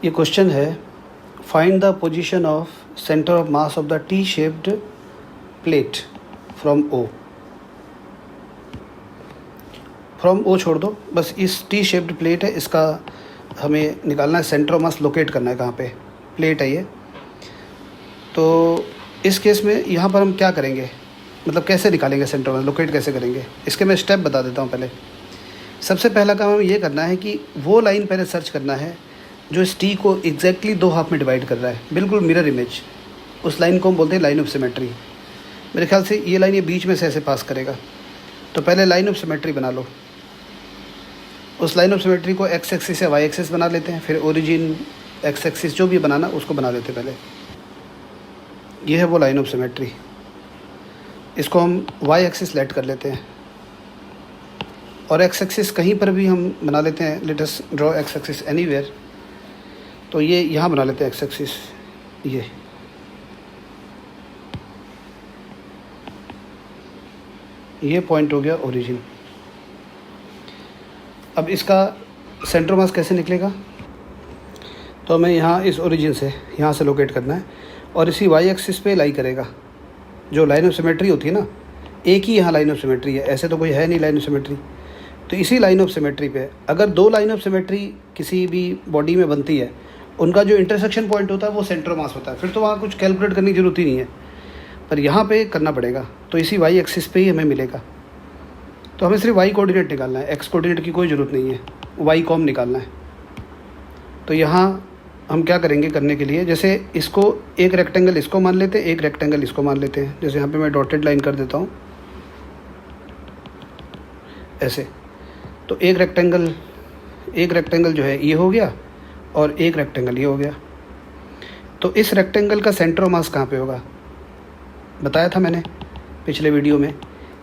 ये क्वेश्चन है, find the position of centre of mass of the T shaped plate from O. From O छोड़ दो, बस इस टी शेप्ड प्लेट है, इसका हमें निकालना है सेंटर ऑफ मास, लोकेट करना है कहाँ पे, प्लेट है ये। तो इस केस में यहाँ पर हम क्या करेंगे, मतलब कैसे निकालेंगे सेंटर ऑफ मास, लोकेट कैसे करेंगे, इसके मैं स्टेप बता देता हूँ। पहले सबसे पहला काम हमें ये करना है कि वो लाइन पहले सर्च करना है जो इस टी को एग्जैक्टली दो हाफ में डिवाइड कर रहा है, बिल्कुल मिरर इमेज। उस लाइन को हम बोलते हैं लाइन ऑफ सिमेट्री। मेरे ख्याल से ये लाइन ये बीच में से ऐसे पास करेगा। तो पहले लाइन ऑफ सिमेट्री बना लो। उस लाइन ऑफ सिमेट्री को एक्स एक्सिस या वाई एक्सिस बना लेते हैं, फिर ओरिजिन एक्स एक्सिस जो भी बनाना उसको बना लेते हैं पहले। ये है वो लाइन ऑफ सिमेट्री। इसको हम वाई एक्सिस लेट कर लेते हैं और एक्स एक्सिस कहीं पर भी हम बना लेते हैं। Let us draw x axis anywhere. तो ये यहाँ बना लेते हैं एक्स एक्सिस, ये पॉइंट हो गया ओरिजिन। अब इसका सेंटर मास कैसे निकलेगा, तो हमें यहाँ इस ओरिजिन से यहाँ से लोकेट करना है और इसी वाई एक्सिस पे लाई करेगा। जो लाइन ऑफ सिमेट्री होती है ना, एक ही यहाँ लाइन ऑफ सिमेट्री है, ऐसे तो कोई है नहीं लाइन ऑफ सिमेट्री। तो इसी लाइन ऑफ सिमेट्री पे अगर दो लाइन ऑफ सिमेट्री किसी भी बॉडी में बनती है, उनका जो इंटरसेक्शन पॉइंट होता है वो सेंटर मास होता है। फिर तो वहाँ कुछ कैलकुलेट करने की ज़रूरत ही नहीं है, पर यहाँ पे करना पड़ेगा। तो इसी वाई एक्सिस पे ही हमें मिलेगा। तो हमें सिर्फ वाई कोऑर्डिनेट निकालना है, एक्स कोऑर्डिनेट की कोई ज़रूरत नहीं है, वाई को हम निकालना है। तो यहाँ हम क्या करेंगे करने के लिए, जैसे इसको एक रेक्टेंगल इसको मान लेते हैं, एक रेक्टेंगल इसको मान लेते हैं। जैसे यहाँ पे मैं डॉटेड लाइन कर देता हूँ ऐसे। तो एक रेक्टेंगल जो है ये हो गया और एक रेक्टेंगल ये हो गया। तो इस रेक्टेंगल का सेंटर ऑफ मास कहाँ पे होगा, बताया था मैंने पिछले वीडियो में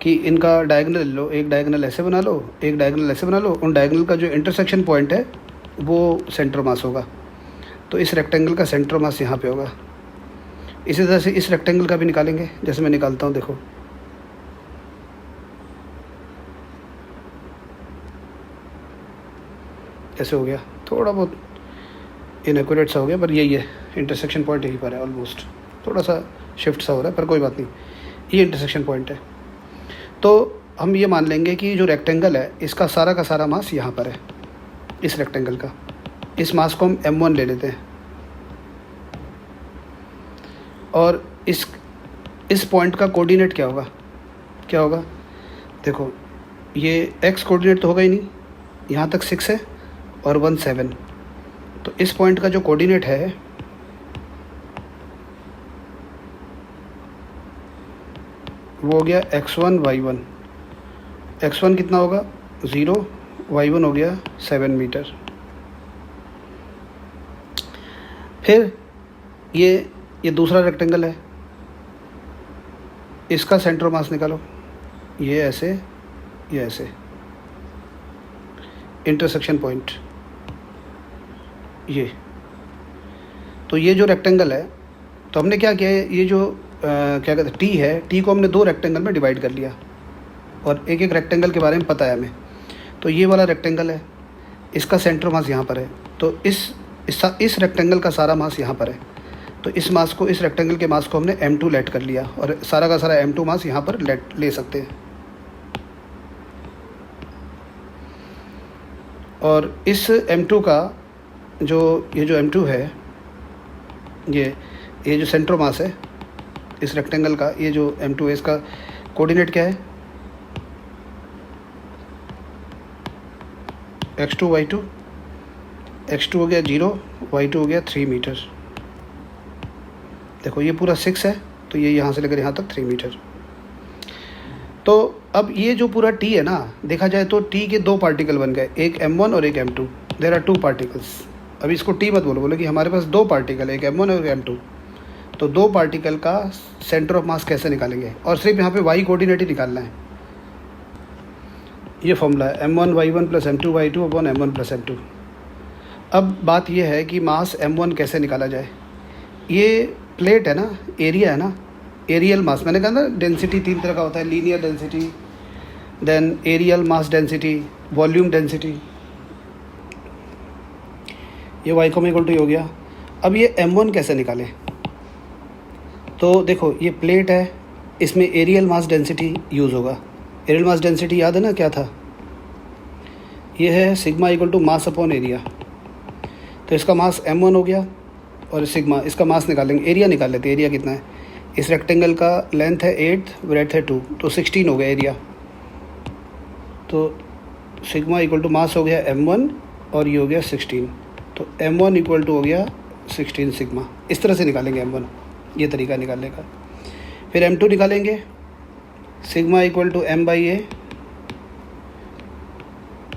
कि इनका डायगोनल लो, एक डायगोनल ऐसे बना लो, एक डायगोनल ऐसे बना लो। उन डायगोनल का जो इंटरसेक्शन पॉइंट है वो सेंटर मास होगा। तो इस रेक्टेंगल का सेंटर मास यहाँ पे होगा। इसी तरह से इस रेक्टेंगल का भी निकालेंगे, जैसे मैं निकालता हूँ, देखो ऐसे हो गया। थोड़ा बहुत इनएक्यूरेट सा हो गया, पर यही है, इंटरसेक्शन पॉइंट यहीं पर है ऑलमोस्ट। थोड़ा सा शिफ्ट सा हो रहा है पर कोई बात नहीं, ये इंटरसेक्शन पॉइंट है। तो हम ये मान लेंगे कि जो रेक्टेंगल है इसका सारा का सारा मास यहाँ पर है, इस रेक्टेंगल का। इस मास को हम m1 ले लेते हैं और इस पॉइंट का कोऑर्डिनेट क्या होगा, देखो ये x कोऑर्डिनेट तो होगा ही नहीं, यहाँ तक 6 है और 1 7। तो इस पॉइंट का जो कोऑर्डिनेट है वो हो गया x1 y1। x1 कितना होगा 0, y1 हो गया 7 मीटर। फिर ये दूसरा रेक्टेंगल है, इसका सेंटर ऑफ मास निकालो। ये ऐसे, ये ऐसे, इंटरसेक्शन पॉइंट ये। तो ये जो रेक्टेंगल है, तो हमने क्या किया है, ये जो क्या कहते हैं टी है, टी को हमने दो रेक्टेंगल में डिवाइड कर लिया और एक एक रेक्टेंगल के बारे में पता है हमें। तो ये वाला रेक्टेंगल है, इसका सेंटर मास यहाँ पर है। तो इस रेक्टेंगल का सारा मास यहाँ पर है। तो इस मास को, इस रेक्टेंगल के मास को हमने m2 लेट कर लिया और सारा का सारा m2 मास यहाँ पर ले सकते हैं। और इस m2 का ये जो m2 है, ये जो सेंटर मास है इस रेक्टेंगल का, ये जो m2 है, इसका कोऑर्डिनेट क्या है, x2 y2। x2 हो गया 0, y2 हो गया 3 मीटर। देखो ये पूरा 6 है, तो ये यहाँ से लेकर यहाँ तक 3 मीटर। तो अब ये जो पूरा t है ना, देखा जाए तो t के दो पार्टिकल बन गए, एक m1 और एक m2। There are 2 particles. अब इसको t मत बोलो कि हमारे पास दो पार्टिकल है, एक m1 और एक m2। तो दो पार्टिकल का सेंटर ऑफ मास कैसे निकालेंगे, और सिर्फ यहाँ पे y कोऑर्डिनेट ही निकालना है। ये फॉर्मूला है m1 y1 plus m2 y2 upon m1 plus m2। अब बात यह है कि मास m1 कैसे निकाला जाए। ये प्लेट है ना, एरिया है ना, एरियल मास। मैंने कहा ना डेंसिटी 3 तरह का होता है, linear density, then areal mass density, volume density. ये y को इक्वल टू हो गया। अब ये m1 कैसे निकालें? तो देखो ये प्लेट है, इसमें एरियल मास डेंसिटी यूज़ होगा। एरियल मास डेंसिटी याद है ना क्या था? ये है sigma equal to mass upon area. तो इसका मास m1 हो गया और सिग्मा, इसका मास निकालेंगे, एरिया निकाल लेते हैं। एरिया कितना है? इस रेक्टेंगल का लेंथ है 8, ब्रेड्थ है 2, तो 16 हो गया एरिया। तो सिग्मा इक्वल टू मास हो गया m1 और ये हो गया 16, तो m1 इक्वल टू हो गया 16 सिग्मा। इस तरह से निकालेंगे m1, ये तरीका निकालने का। फिर m2 निकालेंगे, sigma equal to m by A,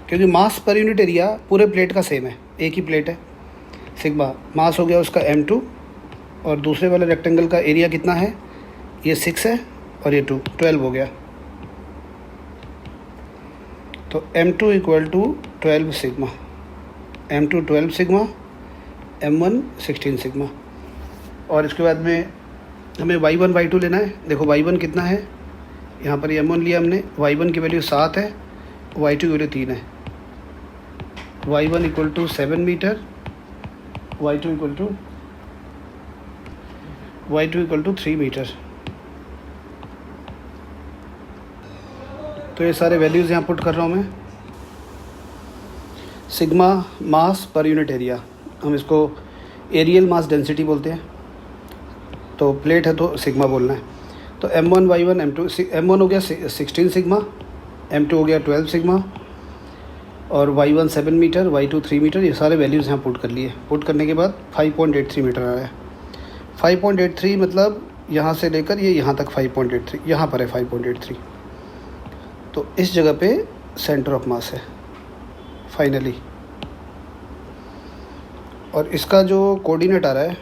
क्योंकि मास पर यूनिट एरिया पूरे प्लेट का सेम है, एक ही प्लेट है। सिग्मा मास हो गया उसका m2 और दूसरे वाले रेक्टेंगल का एरिया कितना है? ये 6 है और ये 2, 12 हो गया। तो m2 equal to 12 sigma, m2 12 sigma, m1 16 sigma. और इसके बाद में हमें y1 y2 लेना है। देखो y1 कितना है, यहाँ पर ये m1 लिया हमने, y1 की वैल्यू 7 है, y2 की वैल्यू 3 है। y1 equal to 7 metre, y2 equal to 3 metre. तो ये सारे वैल्यूज़ यहाँ पुट कर रहा हूँ मैं। सिग्मा मास पर यूनिट एरिया, हम इसको एरियल मास डेंसिटी बोलते हैं। तो प्लेट है तो सिग्मा बोलना है। तो m1 y1 m2, m1 हो गया 16 सिग्मा, m2 हो गया 12 सिग्मा और y1 7 मीटर, y2 3 मीटर। ये सारे वैल्यूज़ यहाँ पुट कर लिए। पुट करने के बाद 5.83 मीटर आ रहा है। 5.83 मतलब यहाँ से लेकर ये यहाँ तक 5.83, यहाँ पर है 5.83। तो इस जगह पे सेंटर ऑफ मास है फाइनली। और इसका जो कोऑर्डिनेट आ रहा है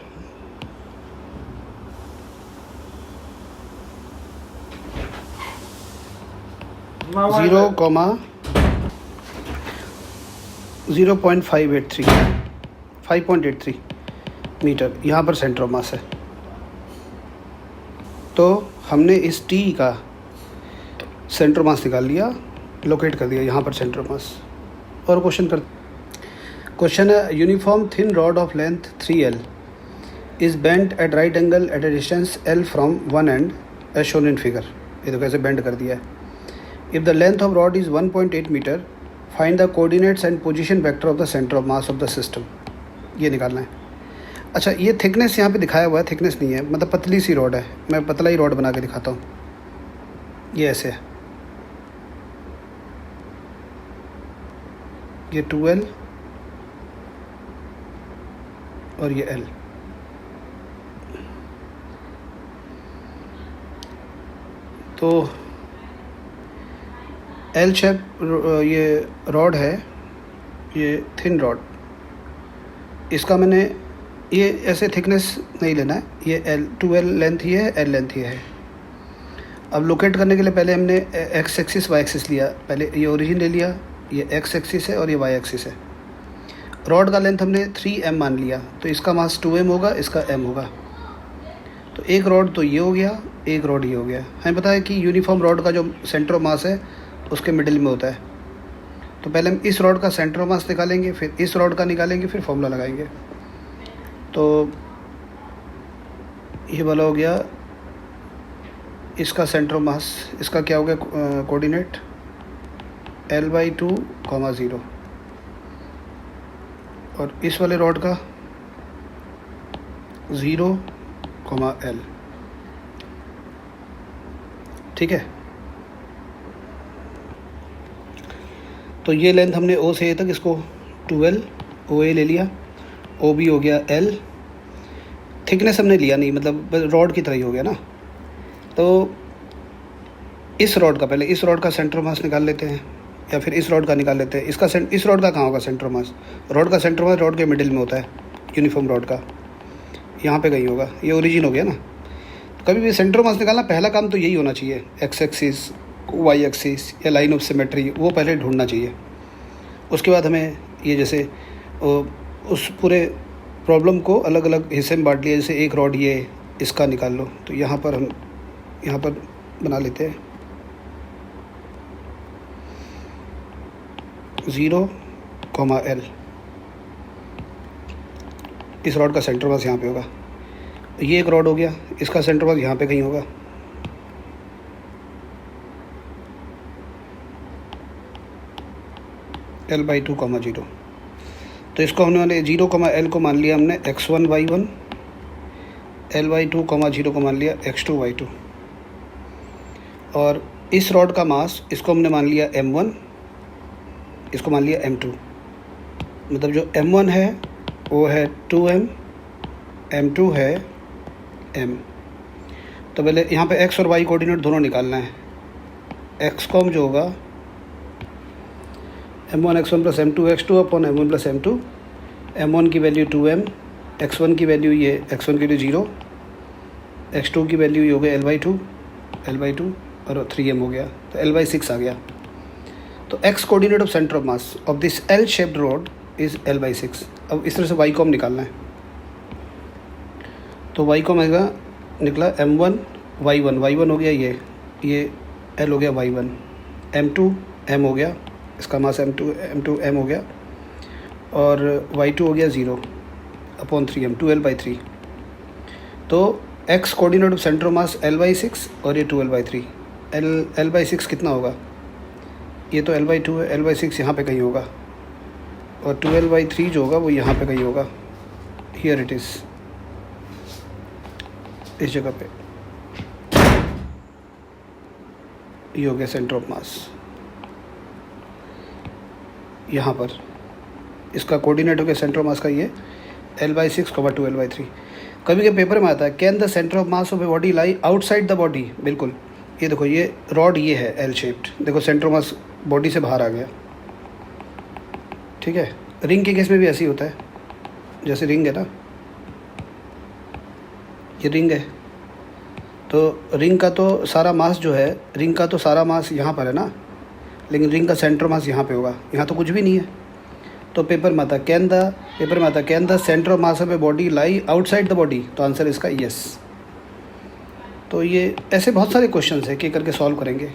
जीरो कॉमा 5.83 मीटर, यहाँ पर सेंटर ऑफ मास है। तो हमने इस टी का सेंटर मास निकाल लिया, लोकेट कर दिया यहाँ पर सेंटर मास। और क्वेश्चन है, uniform thin rod of length 3L is bent at right angle at a distance L from one end as shown in figure. ये तो कैसे बेंड कर दिया है। If the length of rod is 1.8 metre, find the coordinates and position vector of the centre of mass of the system. ये निकालना है। अच्छा, ये थिकनेस यहाँ पे दिखाया हुआ है, थिकनेस नहीं है, मतलब पतली सी रॉड है। मैं पतला ही रॉड बना के दिखाता हूँ। ये ऐसे है, ये 2L और ये L। तो L शेप ये रॉड है, ये थिन रॉड। इसका मैंने ये ऐसे थिकनेस नहीं लेना है। ये 2L लेंथ ही है, L लेंथ ही है। अब लोकेट करने के लिए पहले हमने एक्स एक्सिस वाई एक्सिस लिया। पहले ये ओरिजिन ले लिया, ये एक्स एक्सिस है और ये वाई एक्सिस है। रॉड का लेंथ हमने 3M मान लिया, तो इसका मास 2M होगा, इसका M होगा। तो एक रॉड तो ये हो गया, एक रॉड ये हो गया। हमें पता है कि यूनिफॉर्म रॉड का जो सेंटर ऑफ मास है उसके मिडिल में होता है। तो पहले हम इस रॉड का सेंटर ऑफ मास निकालेंगे, फिर इस रॉड का निकालेंगे, फिर फॉर्मूला लगाएंगे। तो ये वाला हो गया इसका सेंटर ऑफ मास। इसका क्या हो गया कोऑर्डिनेट? L/2, 0। और इस वाले रॉड का 0, L। ठीक है। तो ये लेंथ हमने O से A तक, इसको 2L OA ले लिया, OB हो गया L। थिकनेस हमने लिया नहीं, मतलब रॉड की तरह ही हो गया ना। तो इस रॉड का, पहले इस रॉड का सेंटर ऑफ मास निकाल लेते हैं, या फिर इस रॉड का निकाल लेते हैं। इस रॉड का कहाँ होगा सेंटर ऑफ मास? रॉड का सेंटर ऑफ मास रॉड के मिडिल में होता है, यूनिफॉर्म रॉड का यहाँ पे कहीं होगा। ये ओरिजिन हो गया ना। तो कभी भी सेंटर ऑफ मास निकालना पहला काम तो यही होना चाहिए, एक्स एक्सिस, वाई एक्सिस या लाइन ऑफ सिमेट्री, वो पहले ढूंढना चाहिए। उसके बाद हमें ये जैसे उस पूरे प्रॉब्लम को अलग अलग हिस्से में बांट लिया। जैसे एक रॉड ये, इसका निकाल लो, तो यहाँ पर हम यहाँ पर बना लेते हैं 0, L। इस रॉड का सेंटर मास यहाँ पे होगा। ये एक रॉड हो गया, इसका सेंटर मास यहाँ पे कहीं होगा। L/2, 0। तो इसको हमने वाले 0, L को मान लिया हमने x1, y1, L/2, 0 को मान लिया x2, y2। और इस रॉड का मास इसको हमने मान लिया m1, इसको मान लिया m2। मतलब जो m1 है वो है 2m, m2 है m। तो पहले यहाँ पे x और y कोऑर्डिनेट दोनों निकालना है। x कॉम जो होगा m1 x1 plus m2 x2 upon m1 plus m2। m1 की वैल्यू 2m, x1 की वैल्यू ये x1 की वैल्यू 0, x2 की वैल्यू ये हो गया L/2 और 3m हो गया, तो L/6 आ गया। तो x coordinate of centre of mass of this L shaped rod is L/6। अब इस तरह से y कॉम निकालना है। तो y कॉम आएगा, निकला m1 y1 हो गया, ये L हो गया y1, m2 m हो गया, इसका मास m2 m हो गया, और y2 हो गया 0 अपॉन 3m, 2L/3। तो x coordinate of centre of mass L/6 और ये 2L/3। L/6 कितना होगा? ये तो L/2 है, L/6 यहाँ पे कहीं होगा, और 2L/3 जो होगा वो यहाँ पे कहीं होगा। हियर इट इज़, इस जगह पे ये हो गया सेंटर ऑफ मास। यहाँ पर इसका कोऑर्डिनेट हो गया सेंटर ऑफ मास का ये L/6, 2L/3। कभी के पेपर में आता है, can the centre of mass of a body lie outside the body. बिल्कुल, ये देखो, ये रॉड ये है L शेप्ड, देखो सेंटर ऑफ मास बॉडी से बाहर आ गया। ठीक है, रिंग के केस में भी ऐसे ही होता है। जैसे रिंग है ना, ये रिंग है, तो रिंग का तो सारा मास जो है, रिंग का तो सारा मास यहाँ पर है ना, लेकिन रिंग का सेंटर मास यहाँ पे होगा, यहाँ तो कुछ भी नहीं है। तो पेपर में आता can the centre of mass of a body lie outside the body, तो आंसर इसका यस। तो ये ऐसे बहुत सारे क्वेश्चंस है कि करके सॉल्व करेंगे।